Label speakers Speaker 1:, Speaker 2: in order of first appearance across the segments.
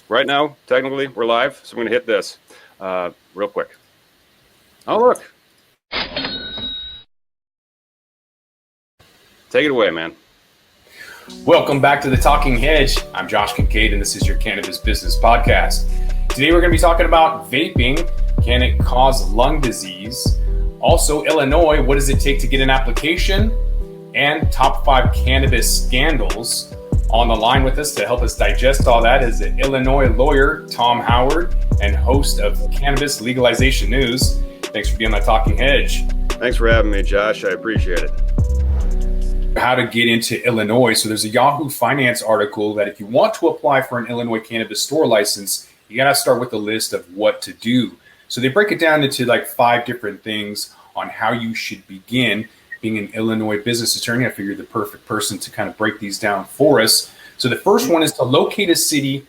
Speaker 1: Right now, technically, we're live, so I'm going to hit this real quick. Oh, look. Take it away, man.
Speaker 2: Welcome back to the Talking Hedge. I'm Josh Kincaid, and this is your Cannabis Business Podcast. Today, we're going to be talking about vaping. Can it cause lung disease? Also, Illinois, what does it take to get an application? And top 5 cannabis scandals. On the line with us to help us digest all that is the Illinois lawyer, Tom Howard, and host of Cannabis Legalization News. Thanks for being on the Talking Hedge.
Speaker 1: Thanks for having me, Josh. I appreciate it.
Speaker 2: How to get into Illinois. So there's a Yahoo Finance article that if you want to apply for an Illinois cannabis store license, you got to start with a list of what to do. So they break it down into like 5 different things on how you should begin. Being an Illinois business attorney, I figured the perfect person to kind of break these down for us. So the first one is to locate a city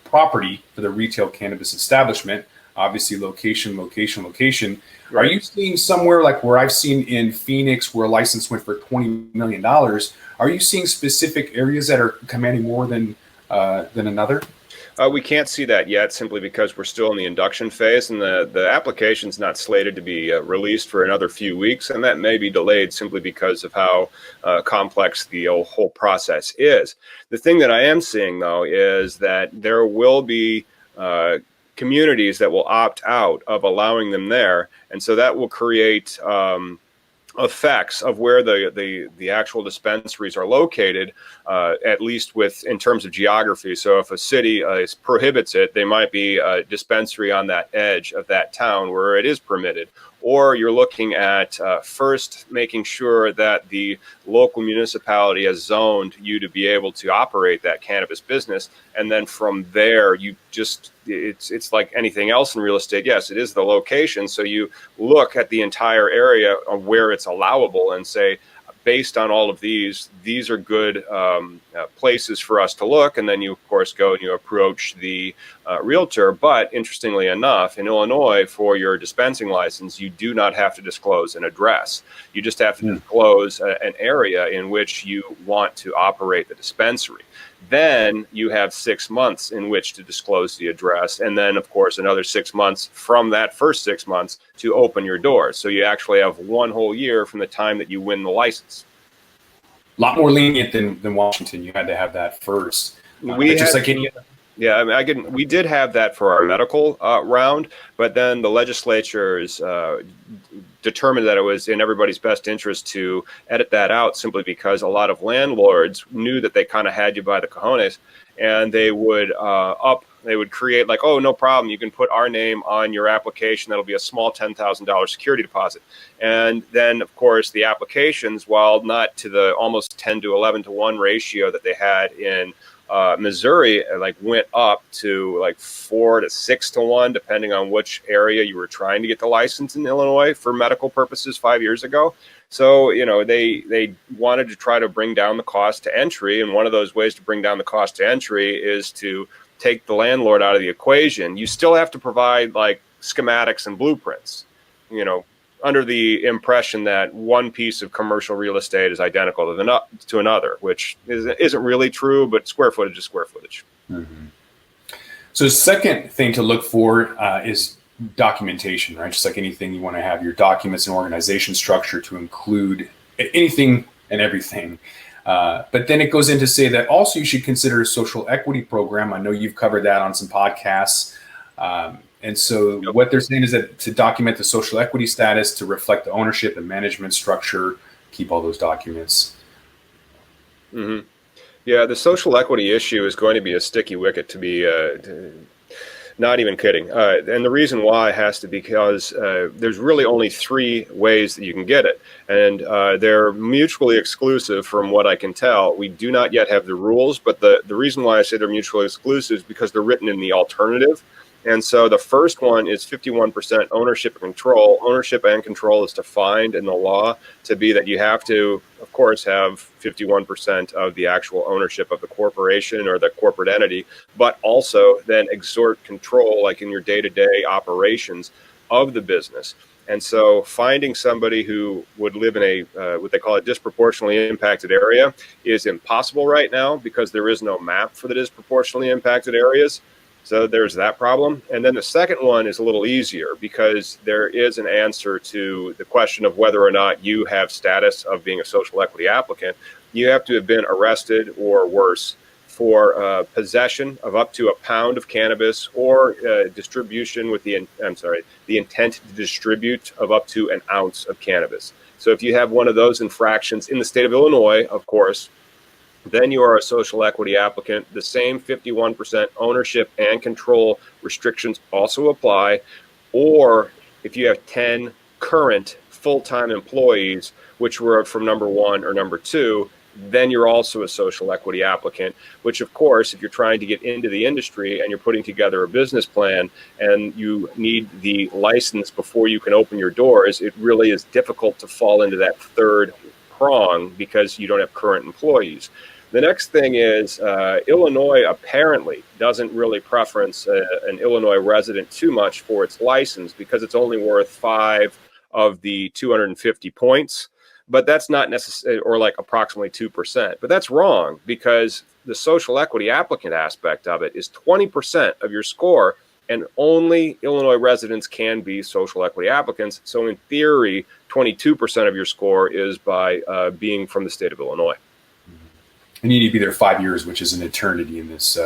Speaker 2: property for the retail cannabis establishment. Obviously, location. Right. Are you seeing somewhere like where I've seen in Phoenix where a license went for $20 million? Are you seeing specific areas that are commanding more than another?
Speaker 1: We can't see that yet simply because we're still in the induction phase, and the application's not slated to be released for another few weeks, and that may be delayed simply because of how complex the whole process is. The thing that I am seeing, though, is that there will be communities that will opt out of allowing them there, and so that will create effects of where the actual dispensaries are located, at least in terms of geography. So if a city prohibits it, they might be a dispensary on that edge of that town where it is permitted. Or you're looking at first making sure that the local municipality has zoned you to be able to operate that cannabis business. And then from there, it's like anything else in real estate. Yes, it is the location. So you look at the entire area of where it's allowable and say, based on all of these are good places for us to look. And then you, of course, go and you approach the realtor. But interestingly enough, in Illinois, for your dispensing license, you do not have to disclose an address. You just have to disclose an area in which you want to operate the dispensary. Then you have 6 months in which to disclose the address. And then, of course, another 6 months from that first 6 months to open your doors. So you actually have 1 whole year from the time that you win the license.
Speaker 2: A lot more lenient than Washington. You had to have that first.
Speaker 1: Yeah, I mean, we did have that for our medical round, but then the legislatures determined that it was in everybody's best interest to edit that out simply because a lot of landlords knew that they kind of had you by the cojones, and they would create like, oh, no problem, you can put our name on your application. That'll be a small $10,000 security deposit. And then, of course, the applications, while not to the almost 10 to 11 to 1 ratio that they had in Missouri, like went up to like 4 to 6 to 1, depending on which area you were trying to get the license in Illinois for medical purposes 5 years ago. So, they wanted to try to bring down the cost to entry. And one of those ways to bring down the cost to entry is to take the landlord out of the equation. You still have to provide like schematics and blueprints, under the impression that one piece of commercial real estate is identical to another, which isn't really true, but square footage is square footage.
Speaker 2: Mm-hmm. So the second thing to look for is documentation, right? Just like anything, you want to have your documents and organization structure to include anything and everything. But then it goes in to say that also you should consider a social equity program. I know you've covered that on some podcasts. And so what they're saying is that to document the social equity status, to reflect the ownership and management structure, keep all those documents.
Speaker 1: Mm-hmm. Yeah, the social equity issue is going to be a sticky wicket to be not even kidding. And the reason why has to be because there's really only 3 ways that you can get it. And they're mutually exclusive from what I can tell. We do not yet have the rules, but the reason why I say they're mutually exclusive is because they're written in the alternative. And so the first one is 51% ownership and control. Ownership and control is defined in the law to be that you have to, of course, have 51% of the actual ownership of the corporation or the corporate entity, but also then exert control, like in your day-to-day operations of the business. And so finding somebody who would live in a what they call a disproportionately impacted area is impossible right now because there is no map for the disproportionately impacted areas. So there's that problem. And then the second one is a little easier because there is an answer to the question of whether or not you have status of being a social equity applicant. You have to have been arrested or worse for possession of up to a pound of cannabis or distribution with the intent to distribute of up to an ounce of cannabis. So if you have one of those infractions in the state of Illinois, of course, then you are a social equity applicant. The same 51% ownership and control restrictions also apply. Or if you have 10 current full-time employees, which were from number one or number two, then you're also a social equity applicant, which of course, if you're trying to get into the industry and you're putting together a business plan and you need the license before you can open your doors, it really is difficult to fall into that third prong because you don't have current employees. The next thing is Illinois apparently doesn't really preference an Illinois resident too much for its license because it's only worth 5 of the 250 points. But that's not necessary, or like approximately 2%. But that's wrong because the social equity applicant aspect of it is 20% of your score, and only Illinois residents can be social equity applicants. So in theory, 22% of your score is by being from the state of Illinois.
Speaker 2: And you need to be there 5 years, which is an eternity in this.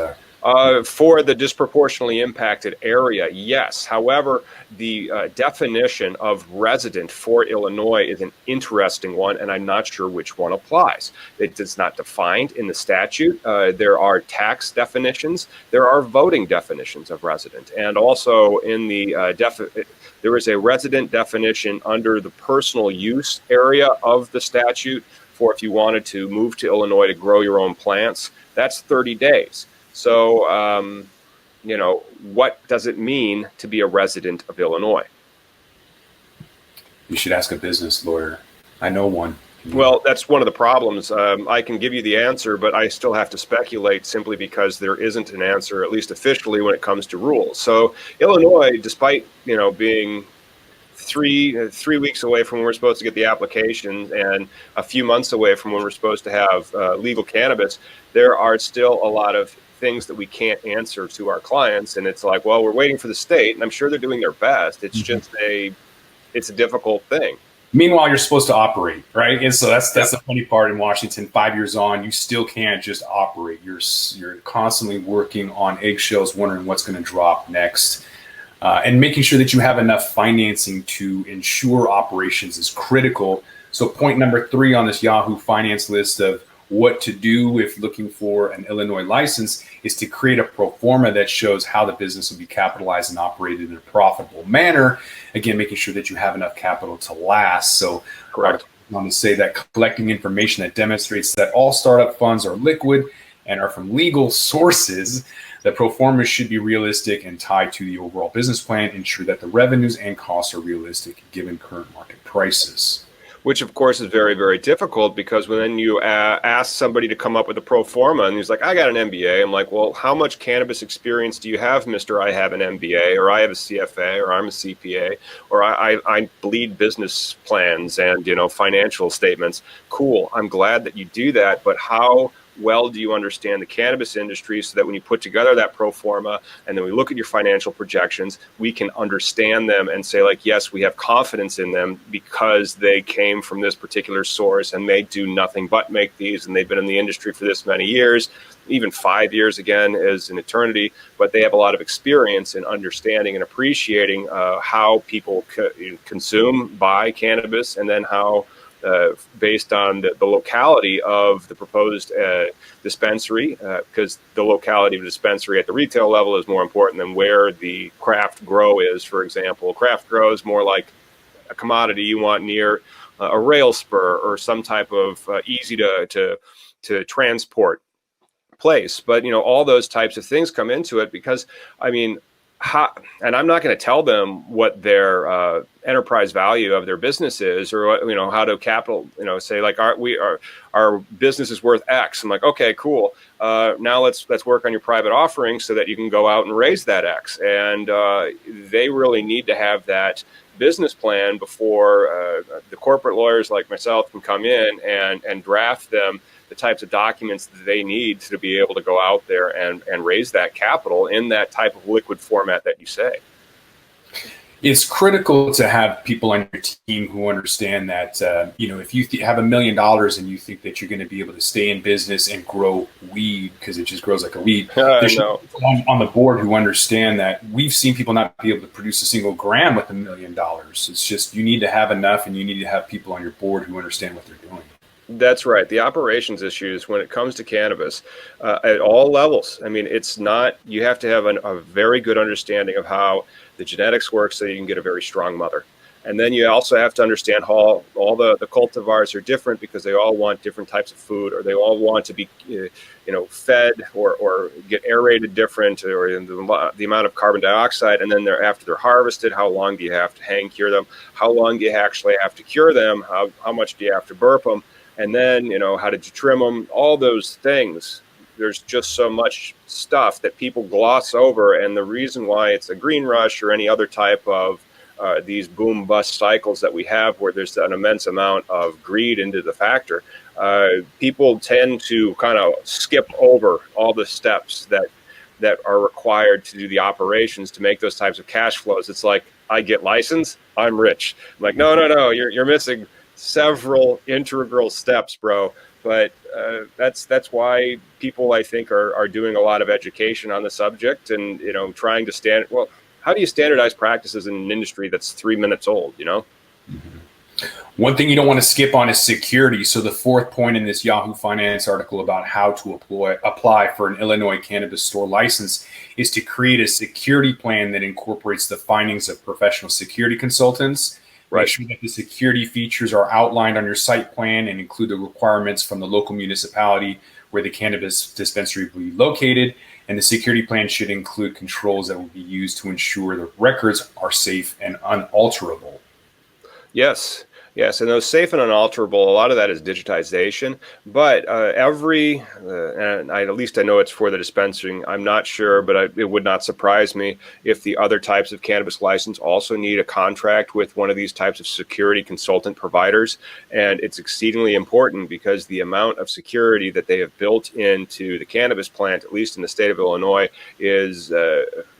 Speaker 1: For the disproportionately impacted area, yes. However, the definition of resident for Illinois is an interesting one, and I'm not sure which one applies. It is not defined in the statute. There are tax definitions. There are voting definitions of resident. And also in the there is a resident definition under the personal use area of the statute for if you wanted to move to Illinois to grow your own plants. That's 30 days. So, what does it mean to be a resident of Illinois?
Speaker 2: You should ask a business lawyer. I know one.
Speaker 1: Well, that's one of the problems. I can give you the answer, but I still have to speculate simply because there isn't an answer, at least officially, when it comes to rules. So Illinois, despite, being three weeks away from when we're supposed to get the application and a few months away from when we're supposed to have legal cannabis, there are still a lot of things that we can't answer to our clients. And it's like, well, we're waiting for the state, and I'm sure they're doing their best. It's just it's a difficult thing.
Speaker 2: Meanwhile, you're supposed to operate, right? And so that's the funny part in Washington. 5 years on, you still can't just operate. You're constantly working on eggshells, wondering what's going to drop next. And making sure that you have enough financing to ensure operations is critical. So point number 3 on this Yahoo Finance list of what to do if looking for an Illinois license is to create a pro forma that shows how the business will be capitalized and operated in a profitable manner. Again, making sure that you have enough capital to last. So
Speaker 1: correct.
Speaker 2: I want to say that collecting information that demonstrates that all startup funds are liquid and are from legal sources. The pro forma should be realistic and tied to the overall business plan, ensure that the revenues and costs are realistic given current market prices.
Speaker 1: Which, of course, is very, very difficult because when you ask somebody to come up with a pro forma and he's like, I got an MBA. I'm like, well, how much cannabis experience do you have, Mr. I have an MBA, or I have a CFA, or I'm a CPA, or I bleed business plans and, financial statements. Cool. I'm glad that you do that. But how well do you understand the cannabis industry so that when you put together that pro forma and then we look at your financial projections, we can understand them and say, like, yes, we have confidence in them because they came from this particular source and they do nothing but make these, and they've been in the industry for this many years. Even 5 years, again, is an eternity, but they have a lot of experience in understanding and appreciating how people consume, buy cannabis, and then how based on the locality of the proposed dispensary, because the locality of the dispensary at the retail level is more important than where the craft grow is. For example, craft grow is more like a commodity you want near a rail spur or some type of easy to transport place. But all those types of things come into it because, and I'm not going to tell them what their enterprise value of their business is, or how to capital, say like our business is worth X. I'm like, okay, cool. Now let's work on your private offering so that you can go out and raise that X. And they really need to have that business plan before the corporate lawyers like myself can come in and draft them the types of documents that they need to be able to go out there and raise that capital in that type of liquid format that you say.
Speaker 2: It's critical to have people on your team who understand that, if you have $1 million and you think that you're going to be able to stay in business and grow weed because it just grows like a weed, there should be people on the board who understand that. We've seen people not be able to produce a single gram with $1 million. It's just, you need to have enough, and you need to have people on your board who understand what they're doing.
Speaker 1: That's right. The operations issues when it comes to cannabis at all levels. I mean, it's not, you have to have a very good understanding of how the genetics work so you can get a very strong mother. And then you also have to understand how all the cultivars are different because they all want different types of food, or they all want to be, fed or get aerated different, or in the amount of carbon dioxide. And then after they're harvested, how long do you have to hang cure them? How long do you actually have to cure them? How much do you have to burp them? And then, how did you trim them? All those things. There's just so much stuff that people gloss over. And the reason why it's a green rush or any other type of these boom bust cycles that we have, where there's an immense amount of greed into the factor, people tend to kind of skip over all the steps that are required to do the operations to make those types of cash flows. It's like, I get licensed, I'm rich. I'm like, no, you're missing several integral steps, bro. But that's why people, I think, are doing a lot of education on the subject and, trying to how do you standardize practices in an industry that's 3 minutes old,
Speaker 2: One thing you don't want to skip on is security. So the fourth point in this Yahoo Finance article about how to apply for an Illinois cannabis store license is to create a security plan that incorporates the findings of professional security consultants. Right. Make sure that the security features are outlined on your site plan and include the requirements from the local municipality where the cannabis dispensary will be located. And the security plan should include controls that will be used to ensure the records are safe and unalterable.
Speaker 1: Yes, and those safe and unalterable, a lot of that is digitization. But and at least I know it's for the dispensing. I'm not sure, but it would not surprise me if the other types of cannabis license also need a contract with one of these types of security consultant providers. And it's exceedingly important because the amount of security that they have built into the cannabis plant, at least in the state of Illinois, is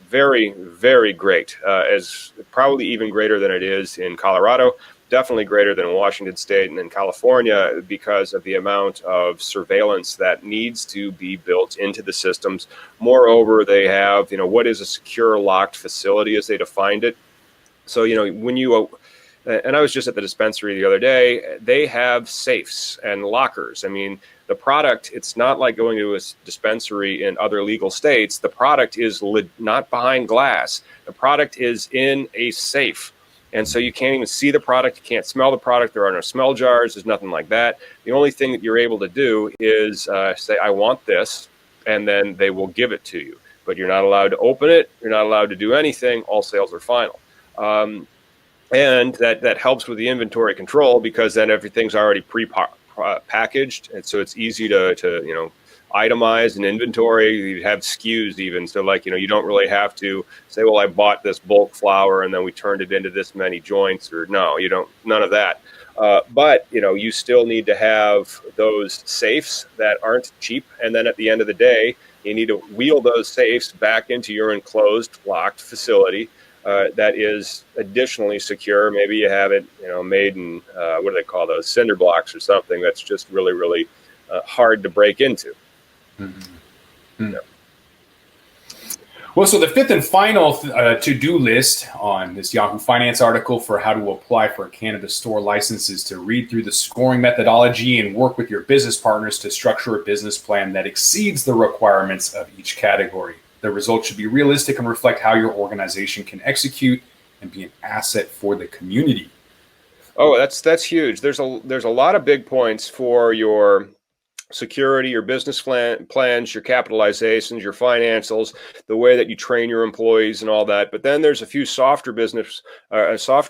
Speaker 1: very, very great, as probably even greater than it is in Colorado. Definitely greater than Washington State and in California because of the amount of surveillance that needs to be built into the systems. Moreover, they have, what is a secure locked facility as they defined it. So, when you, and I was just at the dispensary the other day, they have safes and lockers. I mean, the product, it's not like going to a dispensary in other legal states. The product is not behind glass. The product is in a safe. And so you can't even see the product. You can't smell the product. There are no smell jars. There's nothing like that. The only thing that you're able to do is say, I want this, and then they will give it to you. But you're not allowed to open it. You're not allowed to do anything. All sales are final. And that helps with the inventory control because then everything's already pre-packaged. And so it's easy to itemize an inventory. You have SKUs even. So you don't really have to say, well, I bought this bulk flower and then we turned it into this many joints, or no, you don't, none of that. But you still need to have those safes that aren't cheap. And then at the end of the day, you need to wheel those safes back into your enclosed locked facility that is additionally secure. Maybe you have it, made in, what do they call those, cinder blocks or something that's just really, really hard to break into.
Speaker 2: Mm-hmm. Yeah. Well, so the fifth and final to-do list on this Yahoo Finance article for how to apply for a cannabis store license is to read through the scoring methodology and work with your business partners to structure a business plan that exceeds the requirements of each category. The results should be realistic and reflect how your organization can execute and be an asset for the community.
Speaker 1: Oh, that's huge. There's a lot of big points for your security, your business plans, your capitalizations, your financials, the way that you train your employees and all that. But then there's a few softer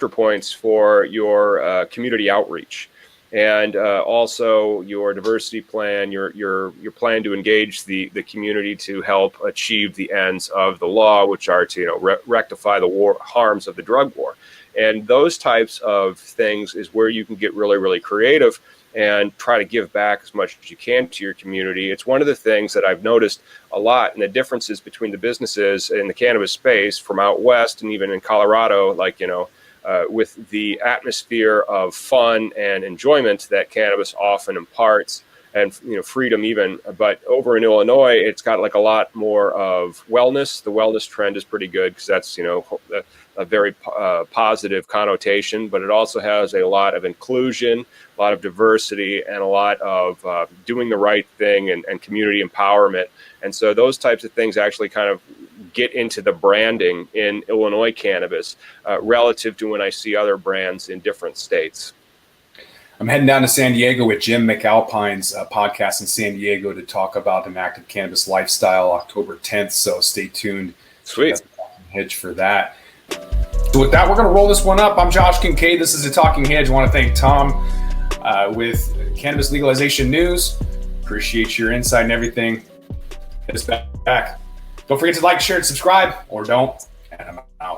Speaker 1: points for your community outreach. And also your diversity plan, your plan to engage the community to help achieve the ends of the law, which are to rectify the harms of the drug war. And those types of things is where you can get really, really creative and try to give back as much as you can to your community. It's one of the things that I've noticed a lot in the differences between the businesses in the cannabis space from out west and even in Colorado, like, with the atmosphere of fun and enjoyment that cannabis often imparts, and freedom even. But over in Illinois, it's got like a lot more of wellness. The wellness trend is pretty good because that's a very positive connotation, but it also has a lot of inclusion, a lot of diversity, and a lot of doing the right thing and community empowerment. And so those types of things actually kind of get into the branding in Illinois cannabis relative to when I see other brands in different states.
Speaker 2: I'm heading down to San Diego with Jim McAlpine's podcast in San Diego to talk about an active cannabis lifestyle October 10th. So stay tuned.
Speaker 1: Sweet.
Speaker 2: Hedge for that. So with that, we're going to roll this one up. I'm Josh Kincaid. This is the Talking Hedge. I want to thank Tom with Cannabis Legalization News. Appreciate your insight and everything. Hit us back. Don't forget to like, share, and subscribe, or don't. And I'm out.